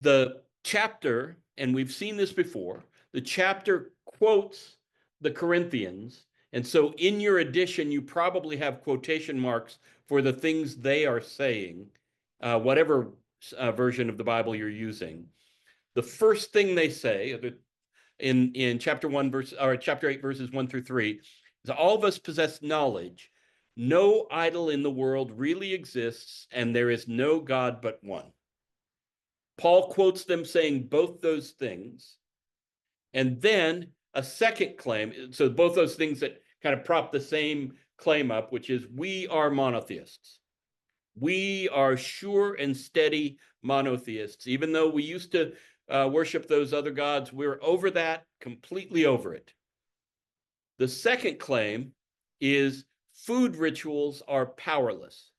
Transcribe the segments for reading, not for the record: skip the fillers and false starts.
The chapter, and we've seen this before, the chapter quotes the Corinthians. And so in your edition, you probably have quotation marks for the things they are saying, whatever version of the Bible you're using. The first thing they say in chapter 1 verse or chapter 8 verses 1 through 3 is all of us possess knowledge. No idol in the world really exists, and there is no God but one. Paul quotes them saying both those things. And then a second claim, so both those things that kind of prop the same claim up, which is we are monotheists. We are sure and steady monotheists. Even though we used to worship those other gods, we're over that, completely over it. The second claim is food rituals are powerless.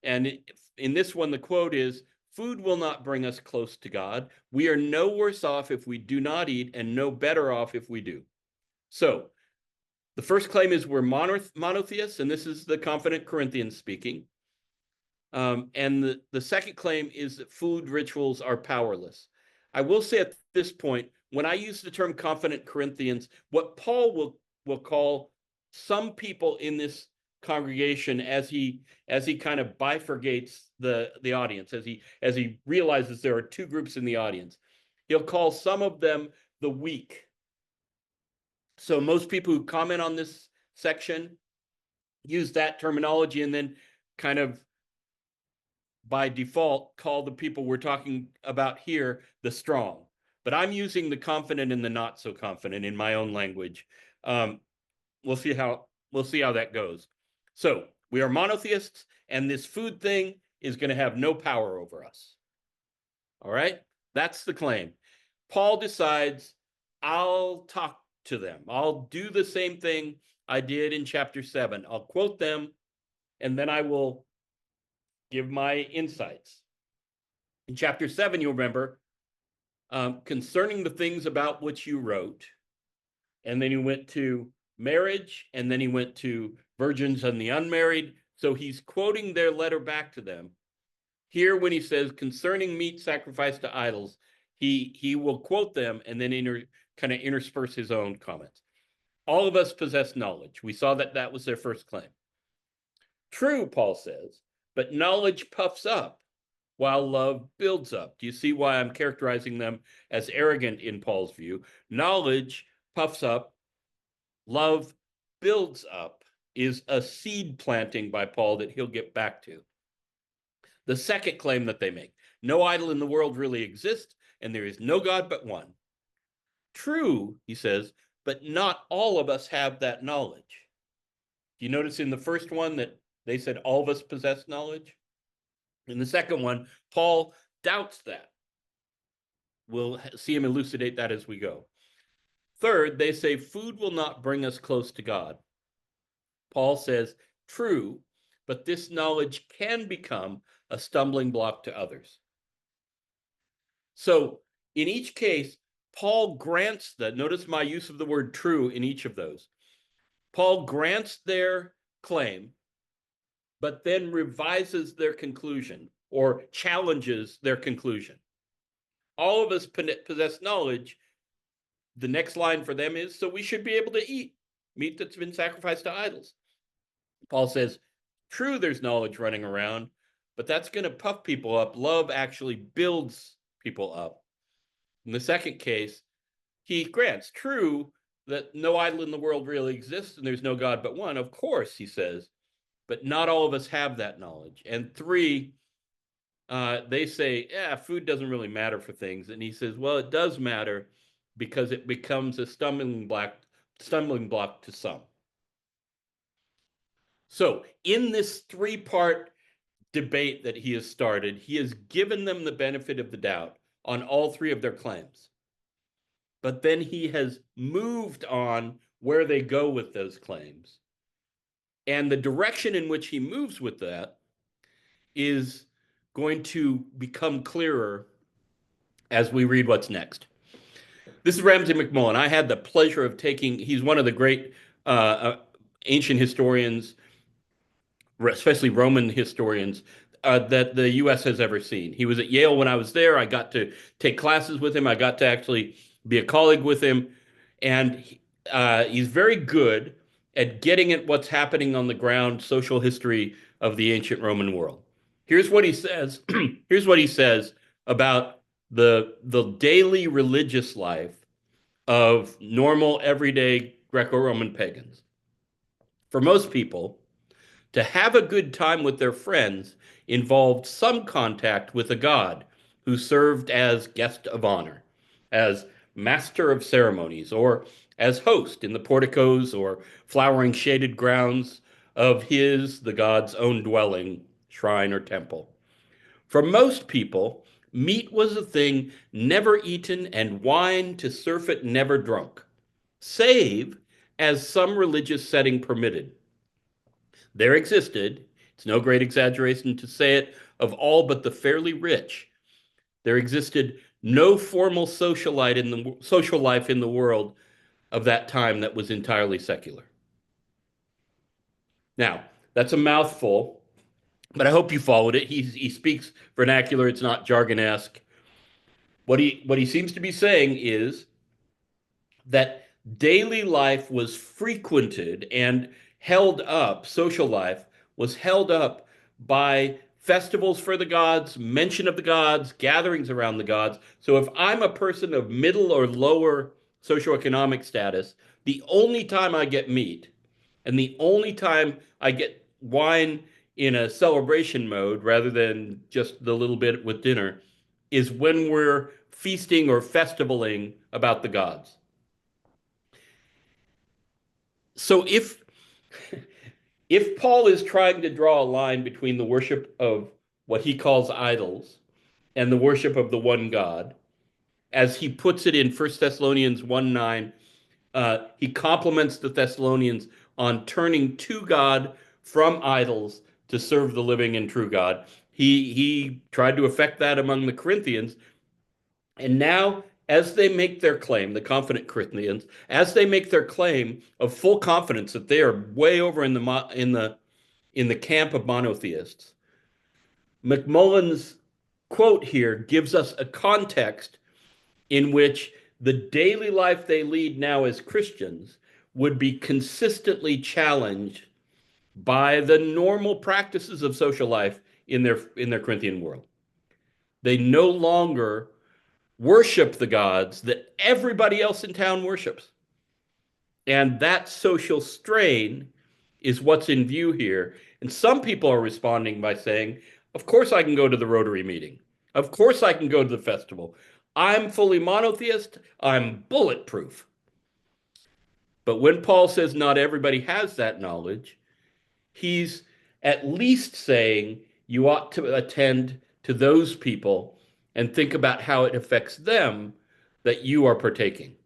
And in this one, the quote is, food will not bring us close to God. We are no worse off if we do not eat, and no better off if we do. So the first claim is we're monotheists, and this is the confident Corinthians speaking. And the second claim is that food rituals are powerless. I will say at this point, when I use the term confident Corinthians, what Paul will call some people in this congregation as he kind of bifurcates the audience, as he realizes there are two groups in the audience, he'll call some of them the weak. So most people who comment on this section use that terminology, and then kind of by default call the people we're talking about here the strong. But I'm using the confident and the not so confident in my own language. We'll see how that goes. So we are monotheists, and this food thing is going to have no power over us. All right, that's the claim. Paul decides, I'll talk to them. I'll do the same thing I did in chapter 7. I'll quote them, and then I will give my insights. In chapter 7, you'll remember, concerning the things about which you wrote, and then he went to marriage, and then he went to virgins and the unmarried. So he's quoting their letter back to them. Here, when he says concerning meat sacrificed to idols, he will quote them and then kind of intersperse his own comments. All of us possess knowledge. We saw that was their first claim. True, Paul says, but knowledge puffs up while love builds up. Do you see why I'm characterizing them as arrogant in Paul's view? Knowledge puffs up, love builds up is a seed planting by Paul that he'll get back to. The second claim that they make, no idol in the world really exists, and there is no God but one. True, he says, but not all of us have that knowledge. Do you notice in the first one that they said all of us possess knowledge? In the second one, Paul doubts that. We'll see him elucidate that as we go. Third, they say food will not bring us close to God. Paul says, true, but this knowledge can become a stumbling block to others. So in each case, Paul grants notice my use of the word true in each of those. Paul grants their claim, but then revises their conclusion or challenges their conclusion. All of us possess knowledge. The next line for them is, so we should be able to eat meat that's been sacrificed to idols. Paul says, true, there's knowledge running around, but that's going to puff people up. Love actually builds people up. In the second case, he grants, true, that no idol in the world really exists and there's no God but one. Of course, he says, but not all of us have that knowledge. And three, they say, food doesn't really matter for things. And he says, well, it does matter because it becomes a stumbling block to some. So in this three-part debate that he has started, he has given them the benefit of the doubt on all three of their claims. But then he has moved on where they go with those claims. And the direction in which he moves with that is going to become clearer as we read what's next. This is Ramsey McMullen. I had the pleasure of he's one of the great ancient historians, especially Roman historians, that the U.S. has ever seen. He was at Yale when I was there. I got to take classes with him. I got to actually be a colleague with him, and he's very good at getting at what's happening on the ground, social history of the ancient Roman world. Here's what he says. Here's what he says about the daily religious life of normal, everyday Greco-Roman pagans. For most people, to have a good time with their friends involved some contact with a god who served as guest of honor, as master of ceremonies, or as host in the porticos or flowering shaded grounds of his, the god's own dwelling, shrine, or temple. For most people, meat was a thing never eaten and wine to surfeit never drunk, save as some religious setting permitted. There existed, it's no great exaggeration to say it, of all but the fairly rich, there existed no formal social life in the world of that time that was entirely secular. Now, that's a mouthful, but I hope you followed it. He speaks vernacular, it's not jargon-esque. What he seems to be saying is that daily life was frequented and held up, social life was held up by festivals for the gods, mention of the gods, gatherings around the gods. So if I'm a person of middle or lower socioeconomic status, the only time I get meat and the only time I get wine in a celebration mode rather than just the little bit with dinner is when we're feasting or festivaling about the gods. So if Paul is trying to draw a line between the worship of what he calls idols and the worship of the one God, as he puts it in 1 Thessalonians 1:9, he compliments the Thessalonians on turning to God from idols to serve the living and true God. He tried to effect that among the Corinthians. And now, as they make their claim, the confident Corinthians, as they make their claim of full confidence that they are way over in the camp of monotheists, McMullen's quote here gives us a context in which the daily life they lead now as Christians would be consistently challenged by the normal practices of social life in their Corinthian world. They no longer worship the gods that everybody else in town worships. And that social strain is what's in view here. And some people are responding by saying, of course I can go to the Rotary meeting. Of course I can go to the festival. I'm fully monotheist. I'm bulletproof. But when Paul says not everybody has that knowledge, he's at least saying you ought to attend to those people and think about how it affects them that you are partaking.